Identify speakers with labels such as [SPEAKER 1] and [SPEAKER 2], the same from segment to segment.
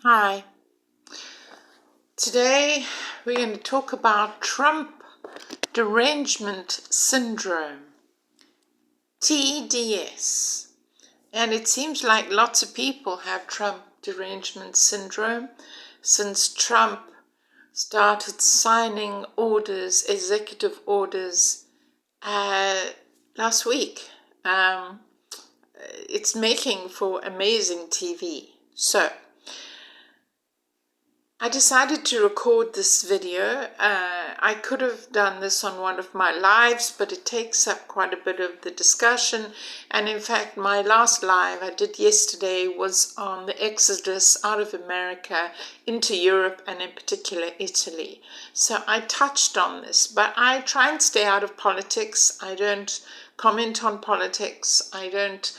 [SPEAKER 1] Hi. Today we're going to talk about Trump derangement syndrome, TDS. And it seems like lots of people have Trump derangement syndrome since Trump started signing orders, executive orders, last week. It's making for amazing TV. So, I decided to record this video. I could have done this on one of my lives, but it takes up quite a bit of the discussion. And in fact, my last live I did yesterday was on the exodus out of America into Europe and in particular Italy. So I touched on this, but I try and stay out of politics. I don't comment on politics. I don't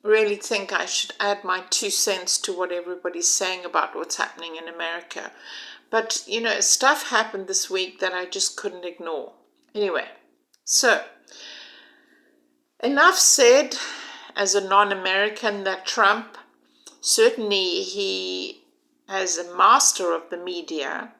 [SPEAKER 1] really think I should add my 2 cents to what everybody's saying about what's happening in America. But, stuff happened this week that I just couldn't ignore. Anyway, so enough said as a non-American that Trump, certainly he, as a master of the media,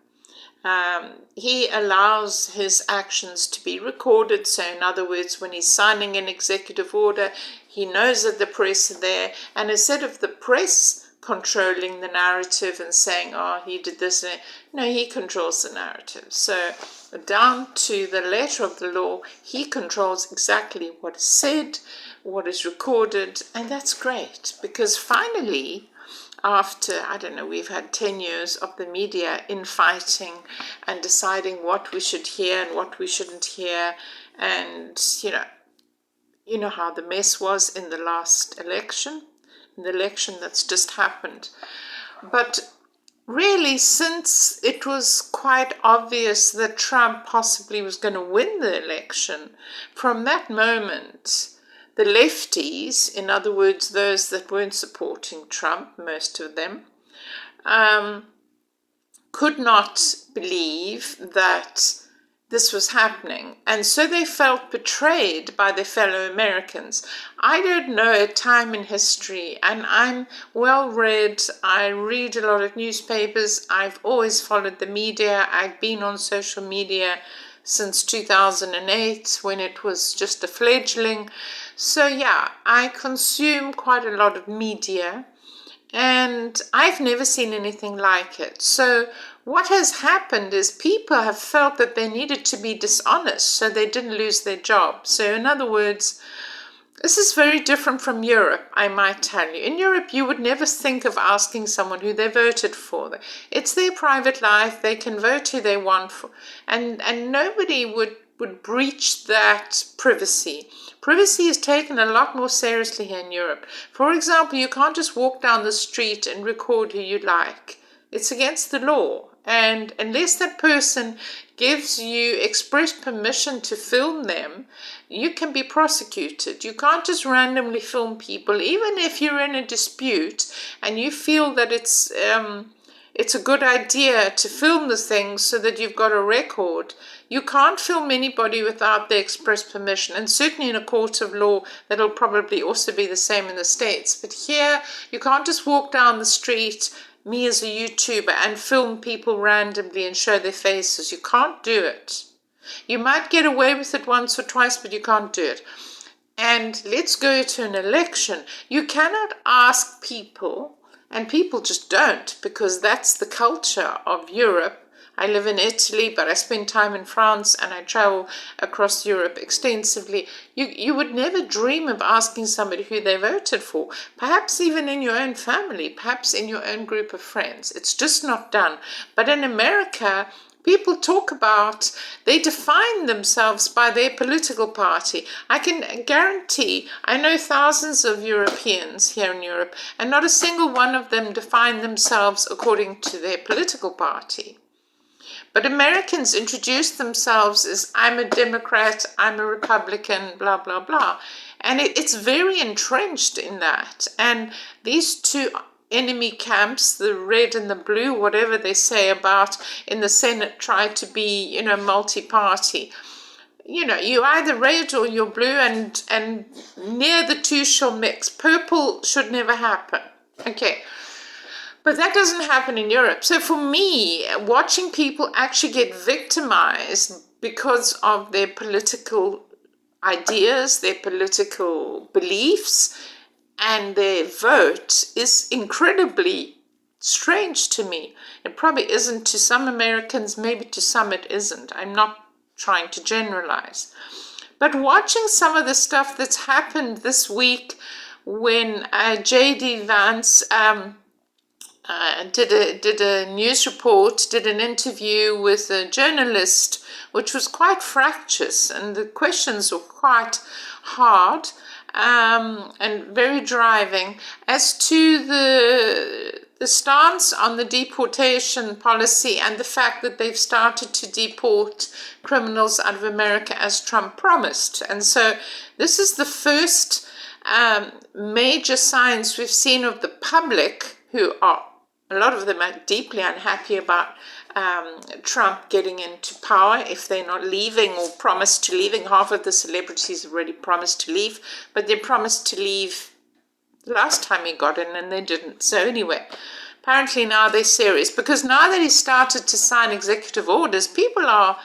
[SPEAKER 1] he allows his actions to be recorded. So in other words, when he's signing an executive order, he knows that the press are there. And instead of the press controlling the narrative and saying, oh, he did this, no, he controls the narrative. So down to the letter of the law, he controls exactly what is said, what is recorded. And that's great because finally, after, we've had 10 years of the media infighting and deciding what we should hear and what we shouldn't hear. And, you know how the mess was in the last election, in the election that's just happened. But really, since it was quite obvious that Trump possibly was going to win the election, from that moment, the lefties, in other words, those that weren't supporting Trump, most of them, could not believe that this was happening. And so they felt betrayed by their fellow Americans. I don't know a time in history, and I'm well read. I read a lot of newspapers. I've always followed the media. I've been on social media since 2008 when it was just a fledgling. So yeah, I consume quite a lot of media and I've never seen anything like it. So what has happened is people have felt that they needed to be dishonest so they didn't lose their job. So in other words, this is very different from Europe, I might tell you. In Europe, you would never think of asking someone who they voted for. It's their private life. They can vote who they want for. And nobody would breach that privacy. Privacy is taken a lot more seriously here in Europe. For example, you can't just walk down the street and record who you like. It's against the law. And unless that person gives you express permission to film them, you can be prosecuted. You can't just randomly film people, even if you're in a dispute and you feel that it's a good idea to film the thing so that you've got a record. You can't film anybody without their express permission, and certainly in a court of law that'll probably also be the same in the States. But here, you can't just walk down the street, me as a YouTuber, and film people randomly and show their faces. You can't do it. You might get away with it once or twice, but you can't do it. And let's go to an election. You cannot ask people, and people just don't, because that's the culture of Europe. I live in Italy, but I spend time in France and I travel across Europe extensively. You would never dream of asking somebody who they voted for, perhaps even in your own family, perhaps in your own group of friends. It's just not done. But in America, people talk about, they define themselves by their political party. I can guarantee, I know thousands of Europeans here in Europe, and not a single one of them define themselves according to their political party. But Americans introduce themselves as, I'm a Democrat, I'm a Republican, blah, blah, blah. And it's very entrenched in that. And these two enemy camps, the red and the blue, whatever they say about in the Senate, try to be, multi-party. You either red or you're blue, and near the two shall mix. Purple should never happen. Okay. But that doesn't happen in Europe. So for me, watching people actually get victimized because of their political ideas, their political beliefs, and their vote is incredibly strange to me. It probably isn't to some Americans, maybe to some it isn't. I'm not trying to generalize. But watching some of the stuff that's happened this week when J.D. Vance did a news report, did an interview with a journalist, which was quite fractious, and the questions were quite hard and very driving as to the stance on the deportation policy and the fact that they've started to deport criminals out of America as Trump promised. And so this is the first major signs we've seen of the public, who are, a lot of them are deeply unhappy about Trump getting into power if they're not leaving or promised to leaving. Half of the celebrities have already promised to leave, but they promised to leave the last time he got in and they didn't. So anyway, apparently now they're serious, because now that he started to sign executive orders, people are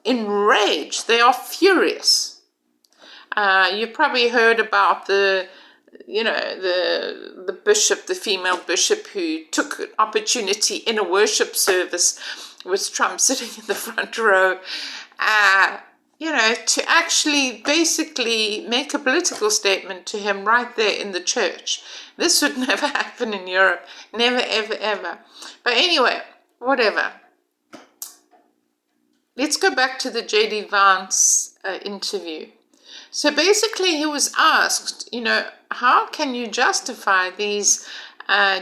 [SPEAKER 1] enraged. They are furious. You've probably heard about the bishop, the female bishop, who took an opportunity in a worship service with Trump sitting in the front row, to actually basically make a political statement to him right there in the church. This would never happen in Europe. Never, ever, ever. But anyway, whatever. Let's go back to the J.D. Vance interview. So basically he was asked, how can you justify these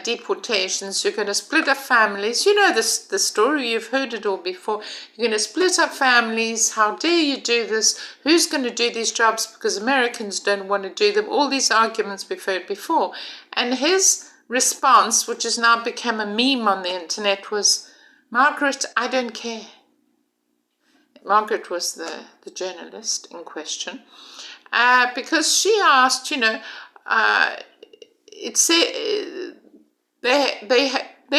[SPEAKER 1] deportations? You're going to split up families. You know the story, you've heard it all before. You're going to split up families. How dare you do this? Who's going to do these jobs because Americans don't want to do them? All these arguments we've heard before. And his response, which has now become a meme on the internet, was, Margaret, I don't care. Margaret was the journalist in question, because she asked, their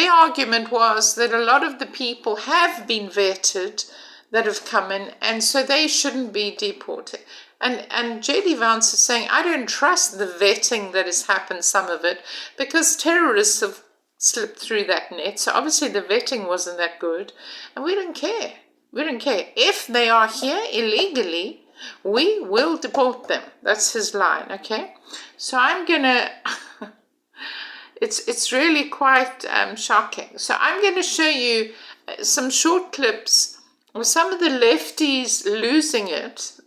[SPEAKER 1] argument was that a lot of the people have been vetted that have come in, and so they shouldn't be deported. And J.D. Vance is saying, I don't trust the vetting that has happened, some of it, because terrorists have slipped through that net. So obviously the vetting wasn't that good, and we don't care. We don't care. If they are here illegally, we will deport them. That's his line, okay? So I'm going to... It's really quite shocking. So I'm going to show you some short clips of some of the lefties losing it.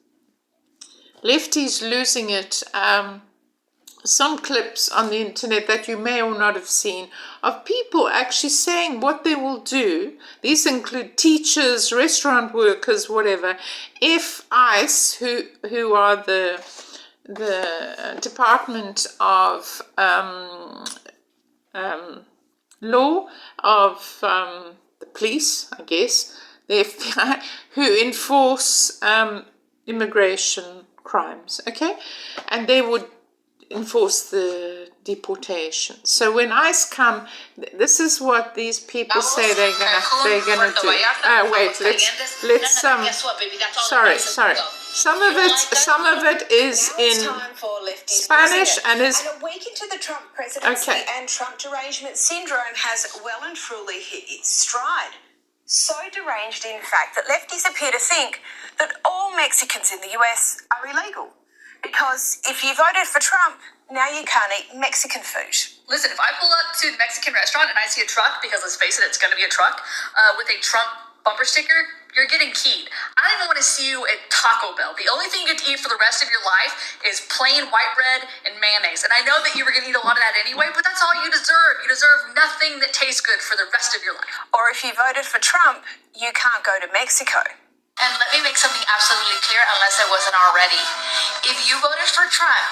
[SPEAKER 1] Some clips on the internet that you may or not have seen of people actually saying what they will do. These include teachers, restaurant workers, whatever, if ICE, who are the Department of Law of the police, I guess, the FBI, who enforce immigration crimes, okay? And they would enforce the deportation. So when ICE come, this is what these people say they're gonna do. Wait, let's sorry. Some of it is in Spanish and is...
[SPEAKER 2] And a week into the Trump presidency, and Trump derangement syndrome has well and truly hit its stride. So deranged, in fact, that lefties appear to think that all Mexicans in the US are illegal. Because if you voted for Trump, now you can't eat Mexican food.
[SPEAKER 3] Listen, if I pull up to the Mexican restaurant and I see a truck, because let's face it, it's going to be a truck, with a Trump bumper sticker, you're getting keyed. I don't even want to see you at Taco Bell. The only thing you get to eat for the rest of your life is plain white bread and mayonnaise. And I know that you were going to eat a lot of that anyway, but that's all you deserve. You deserve nothing that tastes good for the rest of your life.
[SPEAKER 2] Or if you voted for Trump, you can't go to Mexico.
[SPEAKER 3] And let me make something absolutely clear, unless it wasn't already. If you voted for Trump,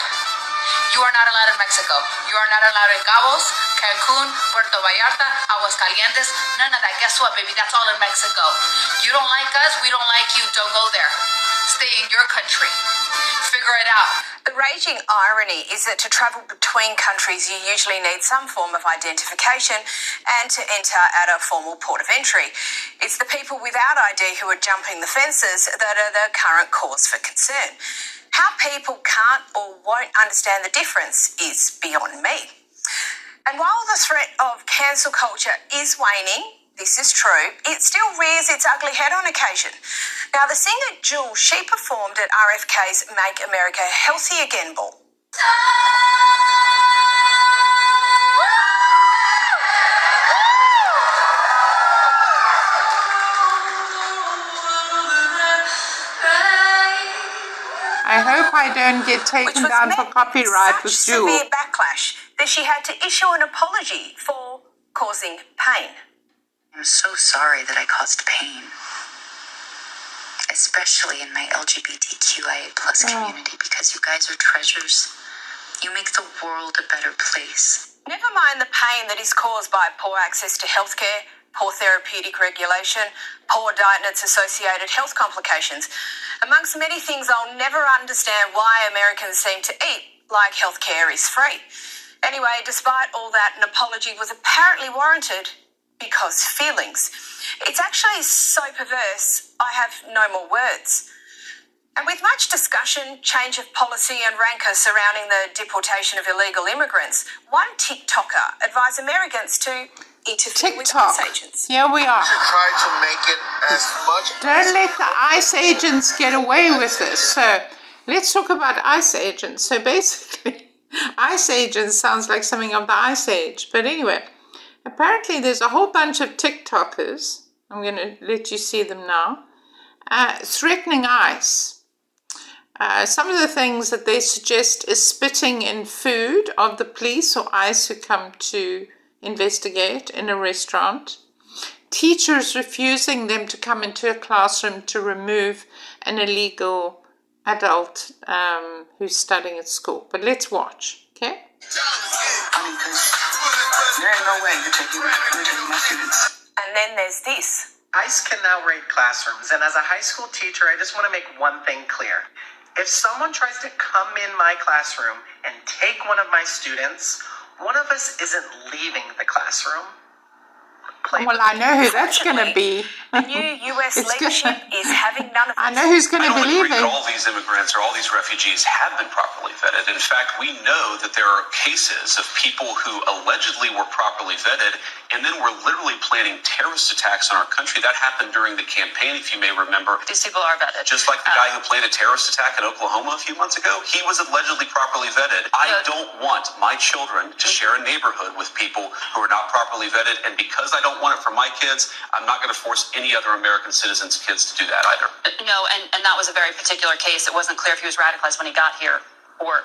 [SPEAKER 3] you are not allowed in Mexico. You are not allowed in Cabos, Cancun, Puerto Vallarta, Aguascalientes, none of that. Guess what, baby? That's all in Mexico. You don't like us, we don't like you. Don't go there. Stay in your country. figure it out.
[SPEAKER 2] The raging irony is that to travel between countries, you usually need some form of identification and to enter at a formal port of entry. It's the people without ID who are jumping the fences that are the current cause for concern. How people can't or won't understand the difference is beyond me. And while the threat of cancel culture is waning, this is true, it still rears its ugly head on occasion. Now, the singer Jules, she performed at RFK's Make America Healthy Again ball.
[SPEAKER 1] I hope I don't get taken down for copyright with
[SPEAKER 2] such
[SPEAKER 1] Jules.
[SPEAKER 2] severe backlash that she had to issue an apology for causing pain.
[SPEAKER 4] I'm so sorry that I caused pain, especially in my LGBTQIA plus community, because you guys are treasures. You make the world a better place.
[SPEAKER 2] Never mind the pain that is caused by poor access to healthcare, poor therapeutic regulation, poor diet and its associated health complications. Amongst many things, I'll never understand why Americans seem to eat like healthcare is free. Anyway, despite all that, an apology was apparently warranted because feelings. It's actually so perverse, I have no more words. And with much discussion, change of policy and rancour surrounding the deportation of illegal immigrants, one TikToker advised Americans to interfere with ICE agents.
[SPEAKER 1] Here we are.
[SPEAKER 5] Try to make it as much.
[SPEAKER 1] Don't let the ICE agents get away with this. So let's talk about ICE agents. So basically, ICE agents sounds like something of the Ice Age. But anyway, apparently there's a whole bunch of TikTokers, I'm going to let you see them now, threatening ICE. Some of the things that they suggest is spitting in food of the police or ICE who come to investigate in a restaurant. Teachers refusing them to come into a classroom to remove an illegal adult who's studying at school. But let's watch, okay?
[SPEAKER 4] Honey, there ain't no way you're taking my students.
[SPEAKER 2] And then there's this.
[SPEAKER 6] ICE can now raid classrooms, and as a high school teacher, I just want to make one thing clear. If someone tries to come in my classroom and take one of my students, one of us isn't leaving the classroom.
[SPEAKER 1] Well, I know who that's going to be.
[SPEAKER 2] The new US leadership is having none of this.
[SPEAKER 1] I know who's going to be leaving.
[SPEAKER 7] I don't agree that all these immigrants or all these refugees have been properly vetted. In fact, we know that there are cases of people who allegedly were properly vetted and then were literally planning terrorist attacks on our country. That happened during the campaign, if you may remember.
[SPEAKER 3] These people are vetted.
[SPEAKER 7] Just like the guy who planned a terrorist attack in Oklahoma a few months ago, he was allegedly properly vetted. I don't want my children to share a neighborhood with people who are not properly vetted, and because I don't want it for my kids, I'm not going to force any other American citizens' kids to do that either.
[SPEAKER 3] No, and that was a very particular case. It wasn't clear if he was radicalized when he got here or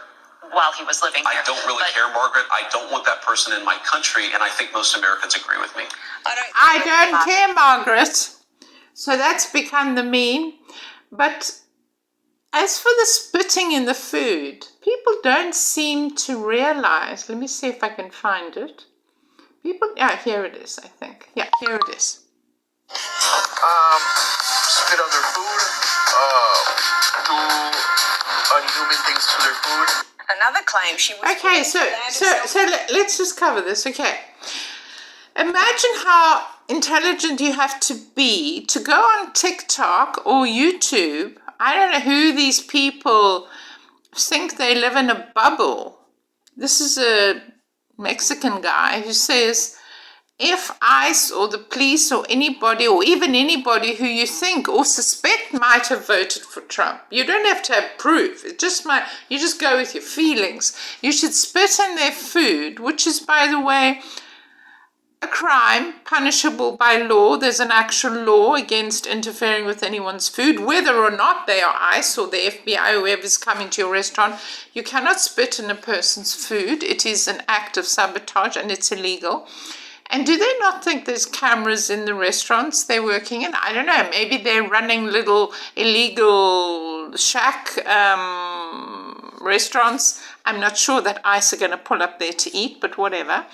[SPEAKER 3] while he was living here.
[SPEAKER 7] I don't really care, Margaret. I don't want that person in my country, and I think most Americans agree with me.
[SPEAKER 1] I don't care, Margaret. So that's become the meme. But as for the spitting in the food, people don't seem to realize. Let me see if I can find it. Here it is, I think. Yeah, here it is.
[SPEAKER 5] Spit on their food, do unhuman things to their food.
[SPEAKER 2] Another claim she was...
[SPEAKER 1] Okay, so let's just cover this, okay. Imagine how intelligent you have to be to go on TikTok or YouTube. I don't know who these people think they live in a bubble. This is a Mexican guy who says, if ICE or the police or anybody or even anybody who you think or suspect might have voted for Trump, you don't have to have proof. It just might, you just go with your feelings. You should spit in their food, which is, by the way, a crime punishable by law. There's an actual law against interfering with anyone's food, whether or not they are ICE or the FBI or whoever's coming to your restaurant. You cannot spit in a person's food. It is an act of sabotage and it's illegal. And do they not think there's cameras in the restaurants they're working in? I don't know. Maybe they're running little illegal shack restaurants. I'm not sure that ICE are going to pull up there to eat, but whatever.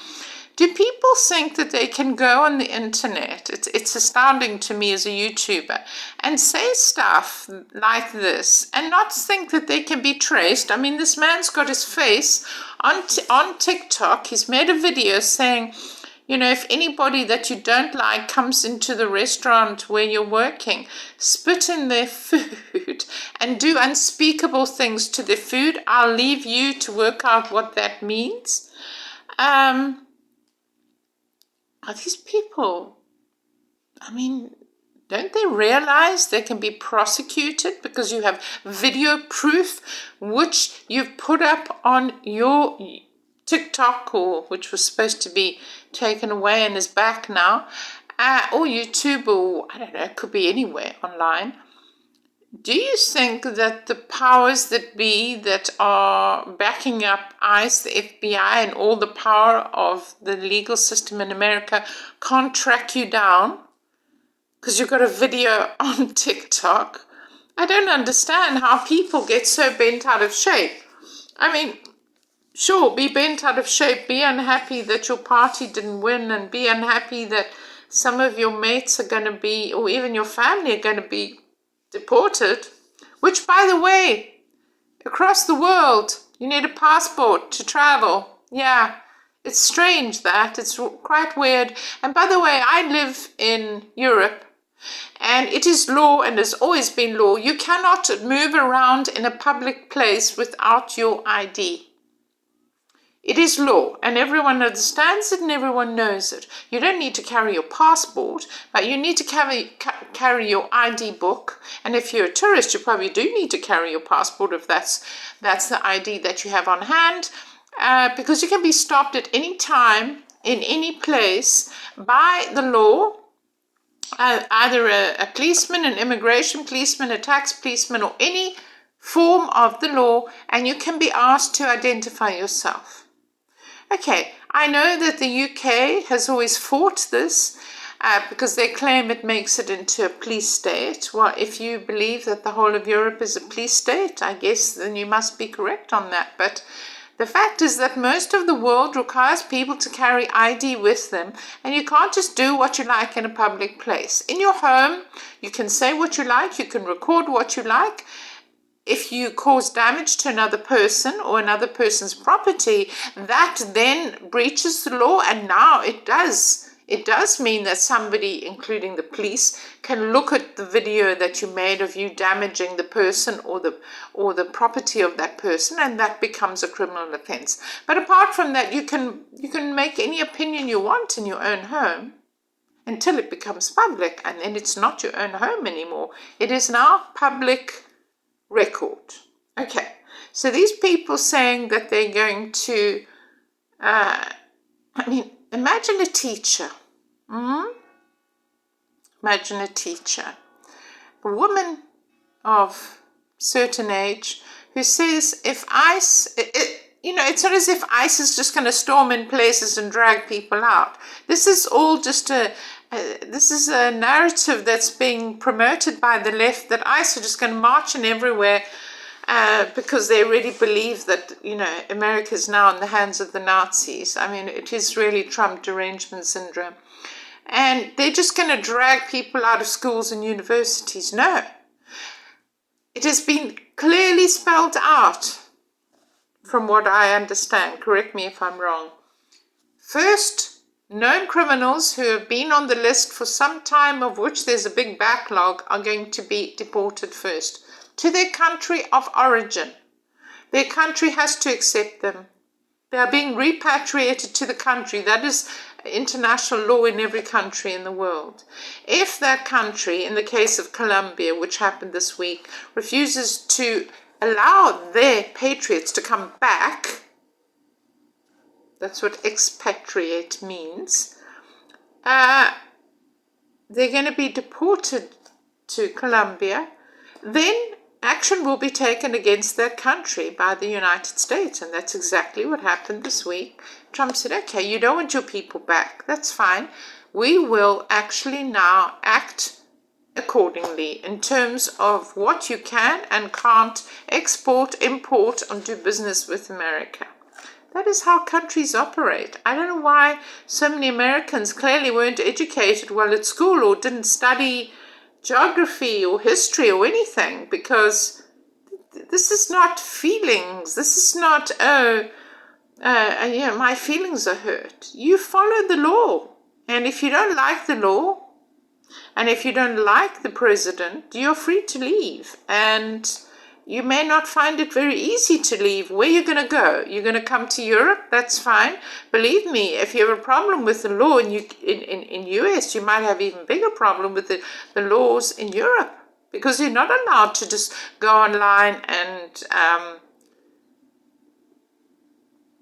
[SPEAKER 1] Do people think that they can go on the internet? It's astounding to me as a YouTuber, and say stuff like this and not think that they can be traced. I mean, this man's got his face on TikTok. He's made a video saying, you know, if anybody that you don't like comes into the restaurant where you're working, spit in their food and do unspeakable things to their food, I'll leave you to work out what that means. Are these people, I mean, don't they realize they can be prosecuted because you have video proof which you've put up on your TikTok, or which was supposed to be taken away and is back now, or YouTube, or I don't know, it could be anywhere online. Do you think that the powers that be that are backing up ICE, the FBI, and all the power of the legal system in America can't track you down because you've got a video on TikTok? I don't understand how people get so bent out of shape. I mean, sure, be bent out of shape, be unhappy that your party didn't win, and be unhappy that some of your mates are going to be, or even your family are going to be deported, which, by the way, across the world, you need a passport to travel. Yeah, it's strange that. It's quite weird. And by the way, I live in Europe, and it is law, and has always been law. You cannot move around in a public place without your ID. It is law, and everyone understands it and everyone knows it. You don't need to carry your passport, but you need to carry your ID book. And if you're a tourist, you probably do need to carry your passport if that's the ID that you have on hand, because you can be stopped at any time, in any place, by the law, either a policeman, an immigration policeman, a tax policeman, or any form of the law, and you can be asked to identify yourself. Okay, I know that the UK has always fought this because they claim it makes it into a police state. Well, if you believe that the whole of Europe is a police state, I guess then you must be correct on that. But the fact is that most of the world requires people to carry ID with them, and you can't just do what you like in a public place. In your home, you can say what you like, you can record what you like. If you cause damage to another person or another person's property, that then breaches the law, and now it does mean that somebody, including the police, can look at the video that you made of you damaging the person or the property of that person, and that becomes a criminal offense. But apart from that, you can make any opinion you want in your own home until it becomes public, and then it's not your own home anymore. It is now public record. Okay, so these people saying that they're going to, imagine a teacher. Imagine a teacher, a woman of certain age who says if ICE, it's not as if ICE is just going to storm in places and drag people out. This is all just this is a narrative that's being promoted by the left, that ICE are just going to march in everywhere because they really believe that, America is now in the hands of the Nazis. I mean, it is really Trump derangement syndrome. And they're just going to drag people out of schools and universities. No. It has been clearly spelled out, from what I understand. Correct me if I'm wrong. First, known criminals who have been on the list for some time, of which there's a big backlog, are going to be deported first to their country of origin. Their country has to accept them. They are being repatriated to the country. That is international law in every country in the world. If that country, in the case of Colombia, which happened this week, refuses to allow their patriots to come back, that's what expatriate means, they're going to be deported to Colombia, then action will be taken against that country by the United States. And that's exactly what happened this week. Trump said, okay, you don't want your people back. That's fine. We will actually now act accordingly in terms of what you can and can't export, import, and do business with America. That is how countries operate. I don't know why so many Americans clearly weren't educated well at school or didn't study geography or history or anything, because this is not feelings. This is not, my feelings are hurt. You follow the law. And if you don't like the law, and if you don't like the president, you're free to leave. And you may not find it very easy to leave. Where are you going to go? You're going to come to Europe? That's fine. Believe me, if you have a problem with the law in US, you might have even bigger problem with the laws in Europe, because you're not allowed to just go online and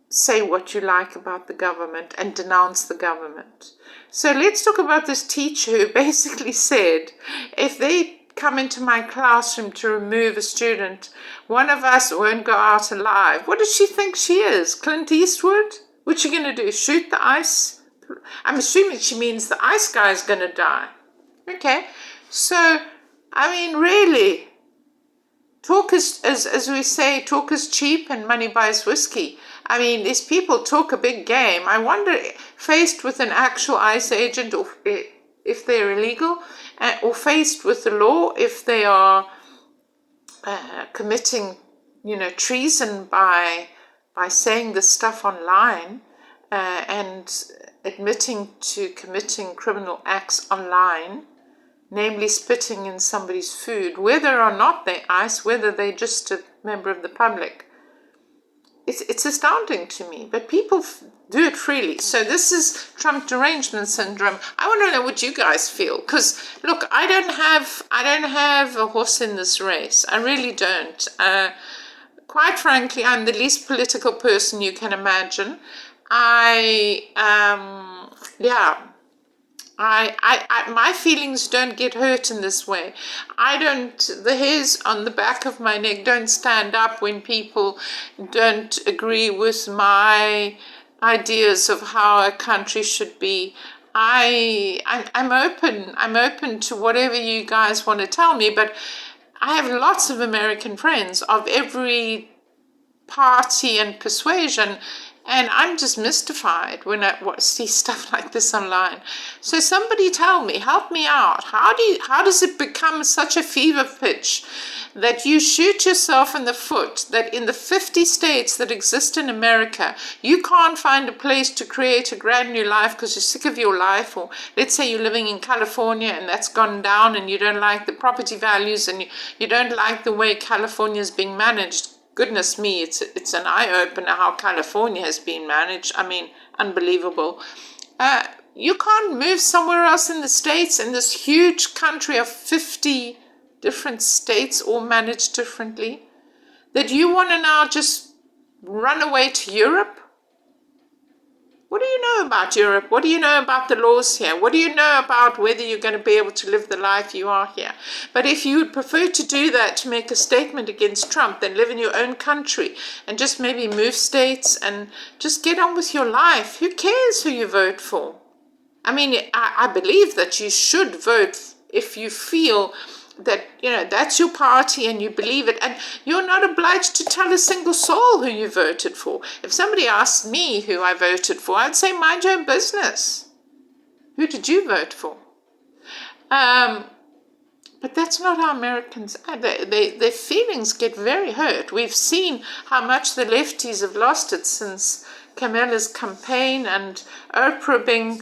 [SPEAKER 1] say what you like about the government and denounce the government. So let's talk about this teacher who basically said, if they come into my classroom to remove a student, one of us won't go out alive. What does she think she is? Clint Eastwood? What's she going to do? Shoot the ice? I'm assuming she means the ice guy is going to die. Okay. So, I mean, really, talk is, as we say, talk is cheap and money buys whiskey. I mean, these people talk a big game. I wonder, faced with an actual ICE agent, or if they're illegal, or faced with the law, if they are committing, treason by saying this stuff online and admitting to committing criminal acts online, namely spitting in somebody's food, whether or not they're ICE, whether they're just a member of the public. It's astounding to me, but people do it freely. So this is Trump derangement syndrome. I want to know what you guys feel, because look, I don't have a horse in this race. I really don't. Quite frankly, I'm the least political person you can imagine. My feelings don't get hurt in this way. The hairs on the back of my neck don't stand up when people don't agree with my ideas of how a country should be. I'm open to whatever you guys want to tell me, but I have lots of American friends of every party and persuasion, and I'm just mystified when I see stuff like this online. So somebody tell me, help me out. How does it become such a fever pitch that you shoot yourself in the foot, that in the 50 states that exist in America, you can't find a place to create a brand new life because you're sick of your life? Or let's say you're living in California and that's gone down and you don't like the property values and you don't like the way California is being managed. Goodness me, it's an eye-opener how California has been managed. I mean, unbelievable. You can't move somewhere else in the States, in this huge country of 50 different states, all managed differently, that you want to now just run away to Europe? What do you know about Europe? What do you know about the laws here? What do you know about whether you're going to be able to live the life you are here? But if you would prefer to do that to make a statement against Trump, then live in your own country and just maybe move states and just get on with your life. Who cares who you vote for? I mean, I believe that you should vote if you feel that, that's your party and you believe it. And you're not obliged to tell a single soul who you voted for. If somebody asked me who I voted for, I'd say, mind your own business. Who did you vote for? But that's not how Americans are. Their feelings get very hurt. We've seen how much the lefties have lost it since Kamala's campaign and Oprah being,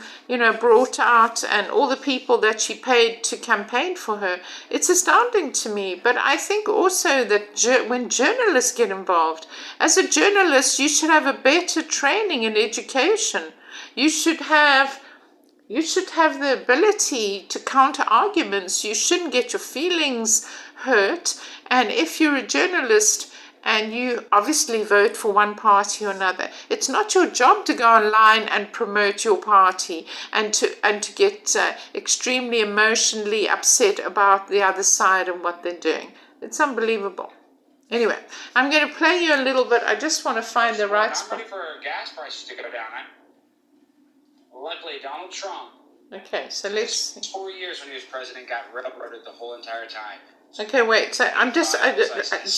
[SPEAKER 1] brought out, and all the people that she paid to campaign for her. It's astounding to me. But I think also that when journalists get involved, as a journalist, you should have a better training and education. You should have the ability to counter arguments. You shouldn't get your feelings hurt. And if you're a journalist and you obviously vote for one party or another, it's not your job to go online and promote your party and to get extremely emotionally upset about the other side and what they're doing. It's unbelievable. Anyway, I'm going to play you a little bit. I just want to find the right spot.
[SPEAKER 8] I'm ready for gas prices to go down. Luckily, Donald Trump.
[SPEAKER 1] Okay, so let's see.
[SPEAKER 8] 4 years when he was president, got railroaded the whole entire time.
[SPEAKER 1] Okay, wait. So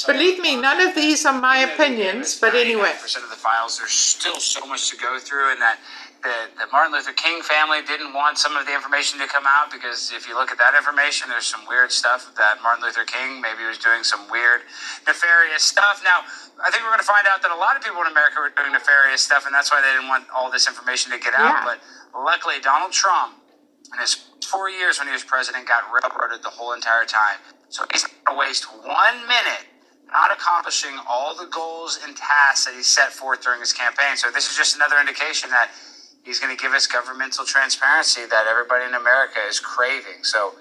[SPEAKER 1] believe me, none of these are my opinions. But anyway,
[SPEAKER 9] 99% of the files. There's still so much to go through, and that the Martin Luther King family didn't want some of the information to come out, because if you look at that information, there's some weird stuff that Martin Luther King maybe was doing some weird, nefarious stuff. Now, I think we're going to find out that a lot of people in America were doing nefarious stuff, and that's why they didn't want all this information to get out. But luckily, Donald Trump, in his 4 years when he was president, got railroaded the whole entire time. So he's not going to waste 1 minute not accomplishing all the goals and tasks that he set forth during his campaign. So this is just another indication that he's going to give us governmental transparency that everybody in America is craving. So,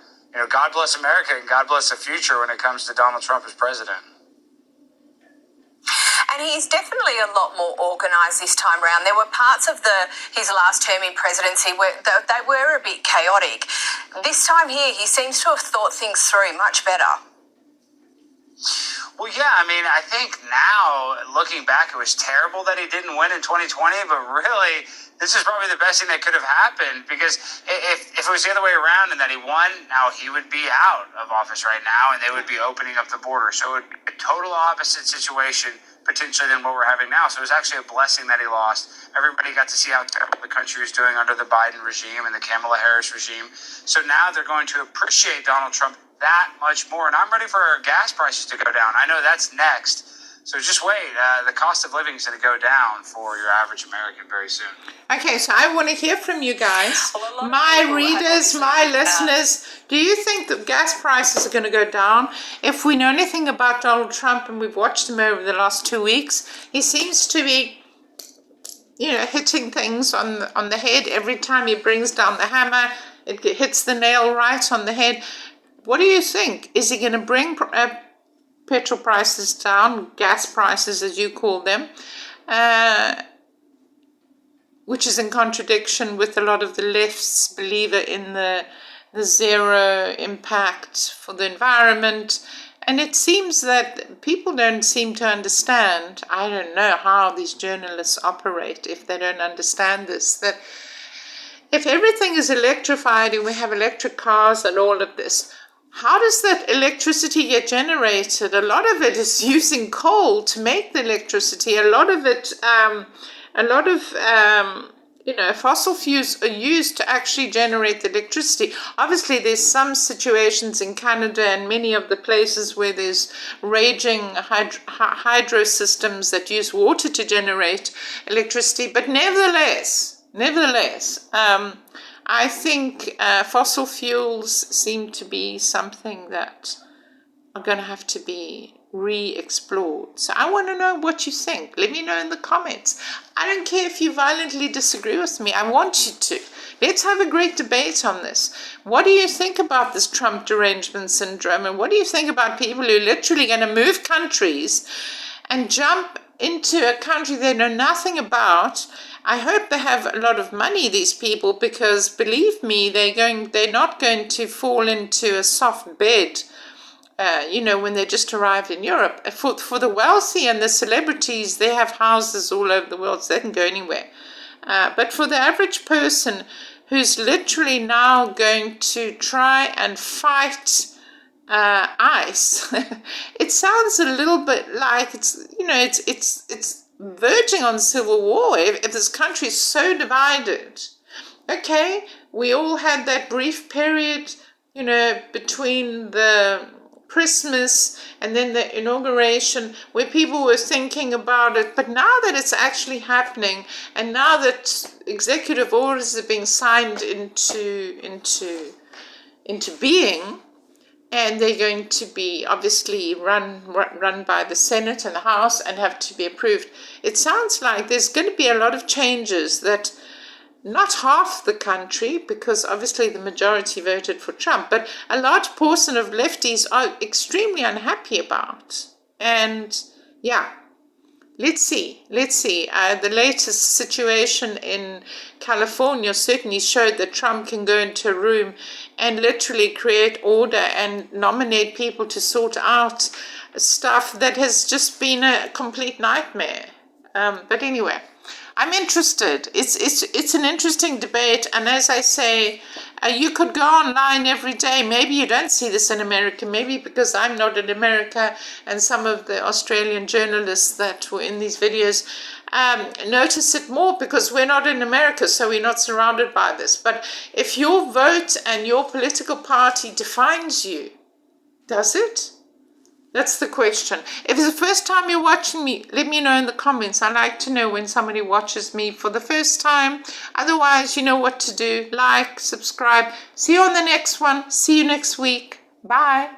[SPEAKER 9] God bless America and God bless the future when it comes to Donald Trump as president.
[SPEAKER 2] And he's definitely a lot more organised this time around. There were parts of his last term in presidency where they were a bit chaotic. This time here, he seems to have thought things through much better.
[SPEAKER 9] Well, yeah, I think now, looking back, it was terrible that he didn't win in 2020, but really, this is probably the best thing that could have happened, because if it was the other way around and that he won, now he would be out of office right now, and they would be opening up the border. So it would be a total opposite situation, potentially, than what we're having now. So it was actually a blessing that he lost. Everybody got to see how terrible the country was doing under the Biden regime and the Kamala Harris regime. So now they're going to appreciate Donald Trump that much more. And I'm ready for our gas prices to go down. I know that's next. So just wait. The cost of living is going to go down for your average American very soon.
[SPEAKER 1] Okay, so I want to hear from you guys, my readers, my listeners. Do you think that gas prices are going to go down? If we know anything about Donald Trump, and we've watched him over the last 2 weeks, he seems to be, hitting things on the head. Every time he brings down the hammer, it hits the nail right on the head. What do you think? Is he going to bring petrol prices down, gas prices as you call them, which is in contradiction with a lot of the left's believer in the zero impact for the environment? And it seems that people don't seem to understand. I don't know how these journalists operate if they don't understand this, that if everything is electrified and we have electric cars and all of this, how does that electricity get generated? A lot of it is using coal to make the electricity. A lot of it, fossil fuels are used to actually generate the electricity. Obviously, there's some situations in Canada and many of the places where there's raging hydro systems that use water to generate electricity. But nevertheless, I think fossil fuels seem to be something that are going to have to be re-explored. So I want to know what you think. Let me know in the comments. I don't care if you violently disagree with me. I want you to. Let's have a great debate on this. What do you think about this Trump derangement syndrome? And what do you think about people who are literally going to move countries and jump into a country they know nothing about? I hope they have a lot of money, these people, because believe me, they're not going to fall into a soft bed, when they just arrived in Europe. For the wealthy and the celebrities, they have houses all over the world, so they can go anywhere. But for the average person who's literally now going to try and fight ICE, it sounds a little bit like it's verging on civil war if this country is so divided. Okay, we all had that brief period, between the Christmas and then the inauguration where people were thinking about it. But now that it's actually happening, and now that executive orders are being signed into being, and they're going to be obviously run by the Senate and the House and have to be approved, it sounds like there's going to be a lot of changes that not half the country, because obviously the majority voted for Trump, but a large portion of lefties are extremely unhappy about. And yeah, let's see. The latest situation in California certainly showed that Trump can go into a room and literally create order and nominate people to sort out stuff that has just been a complete nightmare. But anyway, I'm interested. It's an interesting debate, and as I say, you could go online every day. Maybe you don't see this in America, maybe because I'm not in America, and some of the Australian journalists that were in these videos notice it more because we're not in America, so we're not surrounded by this. But if your vote and your political party defines you, does it? That's the question. If it's the first time you're watching me, let me know in the comments. I like to know when somebody watches me for the first time. Otherwise, you know what to do. Like, subscribe. See you on the next one. See you next week. Bye.